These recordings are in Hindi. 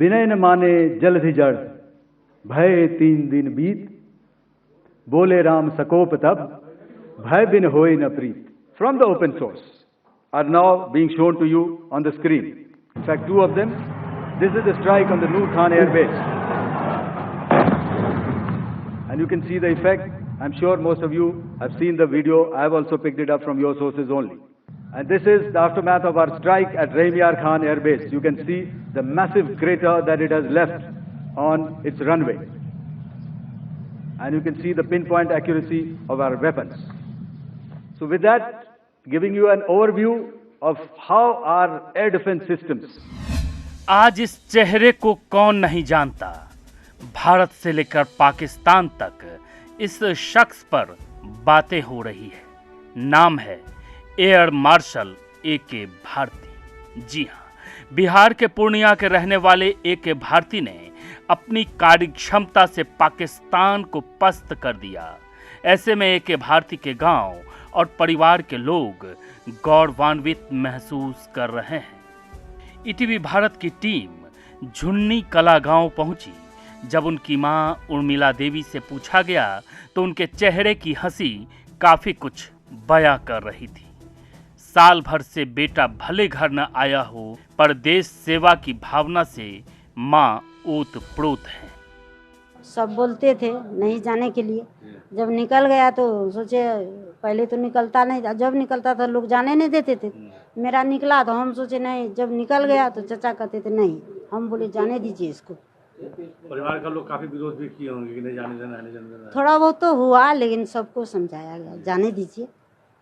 विनय न माने जलधि जड़, भय 3 दिन बीत, बोले राम सकोप तब, भय बिन होय न प्रीत. From the open source are now being shown to you on the screen. In fact, 2 of them. This is the strike on the Noor Khan Air Base. And you can see the effect. I'm sure most of you have seen the video. I have also picked it up from your sources only. And this is the aftermath of our strike at Raim Yar Khan Air Base. You can see the massive crater that it has left on its runway. And you can see the pinpoint accuracy of our weapons. So with that, giving you an overview of how our air defense systems. आज इस चेहरे को कौन नहीं जानता। भारत से लेकर पाकिस्तान तक इस शख्स पर बातें हो रही है। नाम है एयर मार्शल ए.के. भारती। जी हाँ, बिहार के पूर्णिया के रहने वाले ए.के. भारती ने अपनी कार्यक्षमता से पाकिस्तान को पस्त कर दिया। ऐसे में ए.के. भारती के गांव और परिवार के लोग गौरवान्वित महसूस कर रहे हैं। ईटीवी भारत की टीम झुन्नी कला गांव पहुंची। जब उनकी मां उर्मिला देवी से पूछा गया तो उनके चेहरे की हंसी काफी कुछ बयां कर रही थी। साल भर से बेटा भले घर न आया हो, पर देश सेवा की भावना से मां ओत-प्रोत है। सब बोलते थे नहीं जाने के लिए, जब निकल गया तो सोचे, पहले तो निकलता नहीं था, जब निकलता था लोग जाने नहीं देते थे। मेरा निकला तो हम सोचे नहीं, जब निकल गया तो चचा कहते थे नहीं, हम बोले जाने दीजिए इसको। परिवार का लोग काफी विरोध भी किए होंगे कि नहीं जाने देना, नहीं जाने देना। थोड़ा बहुत तो हुआ, लेकिन सबको समझाया गया जाने दीजिए,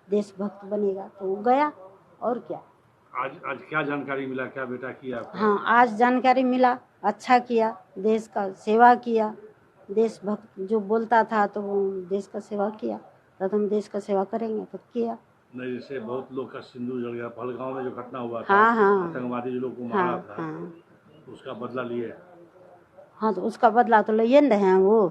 देशभक्त बनेगा तो वो गया। और क्या आज क्या जानकारी मिला, क्या बेटा किया? हाँ, आज जानकारी मिला, अच्छा किया, देश का सेवा किया। देशभक्त जो बोलता था तो वो देश का सेवा किया, तो हम देश का सेवा करेंगे तो किया। नहीं, जैसे बहुत लोग का सिंदूर जल गया पहलगांव में जो घटना हुआ था, हाँ, आतंकवादी जो लोग को मारा हाँ, था, हाँ, उसका बदला लिए। हाँ, तो उसका बदला तो ले रहे हैं वो,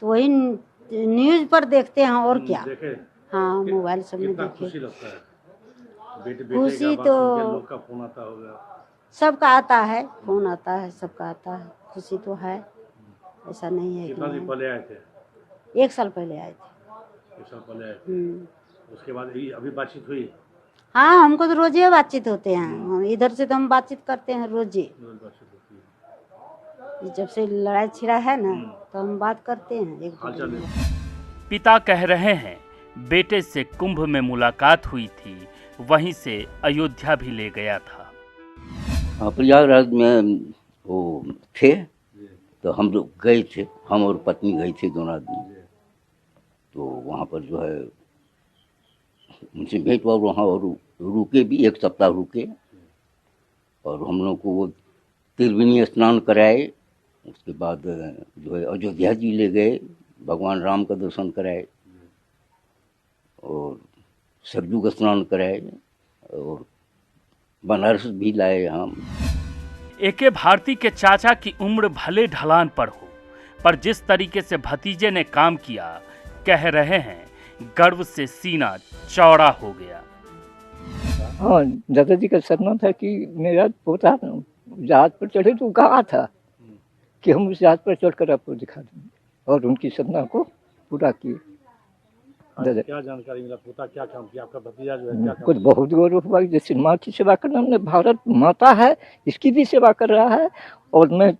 तो वही न्यूज पर देखते हैं और क्या। देखे? हाँ, मोबाइल सब में देखे। खुशी लगता है, बेटे खुशी का तो लोग का फोन आता होगा, सबका आता है, फोन आता है, सबका आता है। खुशी तो है, ऐसा नहीं है। कितना दिन पहले आए थे? 1 साल पहले आए थे। 1 साल पहले आए थे। उसके बाद अभी बातचीत हुई? हाँ, हमको तो रोजे बातचीत होते हैं। हम इधर से तो हम बातचीत करते हैं रोजे। जब से लड़ाई छिड़ा है ना, तो हम बात करते हैं एक दूसरे से। पिता कह रहे हैं बेटे से कुंभ में मुलाकात हुई थी, वहीं से अयोध्या भी ले गया था। प्रयागराज में वो थे तो हम लोग गए थे, हम और पत्नी गए थे, दोनों आदमी। तो वहाँ पर जो है उनसे भेंट हुआ, वहाँ और रुके भी, 1 सप्ताह रुके, और हम लोग को वो त्रिवेणी स्नान कराए। उसके बाद जो है अयोध्या जी ले गए, भगवान राम का दर्शन कराए और सरयू का स्नान कराए और बनारस भी लाए हम। ए.के. भारती के चाचा की उम्र भले ढलान पर हो, पर जिस तरीके से भतीजे ने काम किया, कह रहे हैं गर्व से सीना चौड़ा हो गया। हाँ, दादाजी का सपना था कि मेरा पोता जहाज पर चढ़े तो कहा था कि हम उस जहाज पर चढ़कर आपको दिखा देंगे, और उनकी सपना को पूरा किए। क्या जानकारी मिला, पोता क्या काम किया, आपका भतीजा जो है क्या काम? कुछ बहुत गौरव हुआ, जैसे माँ की सेवा करना, हमने भारत माता है इसकी भी सेवा कर रहा है। और मैं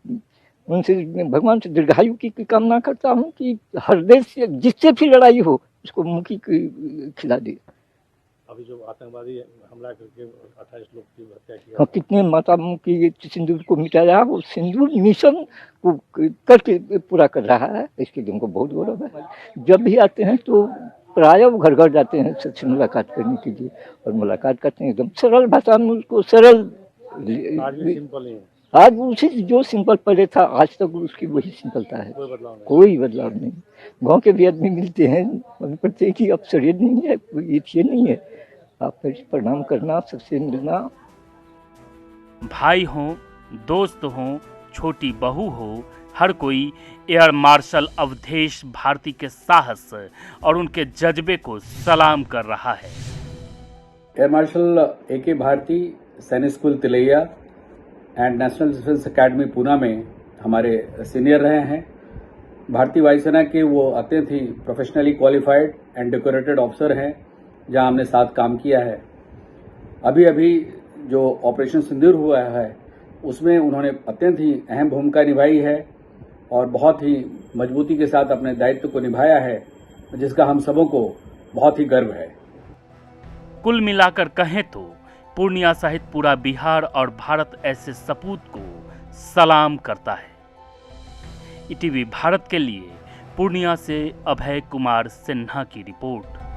उनसे भगवान से दीर्घायु की कामना करता हूँ कि हर देश से जिससे भी लड़ाई हो उसको मुखी खिला दे। अभी जो आतंकवादी हमला करके 28 लोग की हत्या की, हाँ, कितने माता की सिंदूर को मिटाया, वो सिंदूर मिशन को करके पूरा कर रहा है, इसके लिए उनको बहुत गौरव है। जब भी आते हैं तो प्राय वो घर घर जाते हैं सबसे मुलाकात करने के लिए, और मुलाकात करते हैं एकदम सरल भाषा में, उसको सरल। सिंपल है आज उसी जो सिंपल पहले था, आज तक उसकी वही सिंपलता है, कोई बदलाव नहीं। गांव के भी आदमी मिलते हैं, पड़ते हैं कि अफसर ये नहीं है, ये नहीं है, आप प्रणाम करना, सबसे मिलना। भाई हो, दोस्त हो, छोटी बहू हो, हर कोई एयर मार्शल अवधेश भारती के साहस और उनके जज्बे को सलाम कर रहा है। Air marshal AK. भारती, सैनिक school Tilaiya, and national defence academy Poona में हमारे सीनियर रहे हैं। भारतीय वायुसेना के वो अत्यंत ही professionally qualified and decorated officer हैं, जहां हमने साथ काम किया है। अभी अभी जो ऑपरेशन सिंदूर हुआ है उसमें उन्होंने अत्यंत ही अहम भूमिका निभाई है और बहुत ही मजबूती के साथ अपने दायित्व को निभाया है, जिसका हम सबों को बहुत ही गर्व है। कुल मिलाकर कहें तो पूर्णिया सहित पूरा बिहार और भारत ऐसे सपूत को सलाम करता है। ईटीवी भारत के लिए पूर्णिया से अभय कुमार सिन्हा की रिपोर्ट।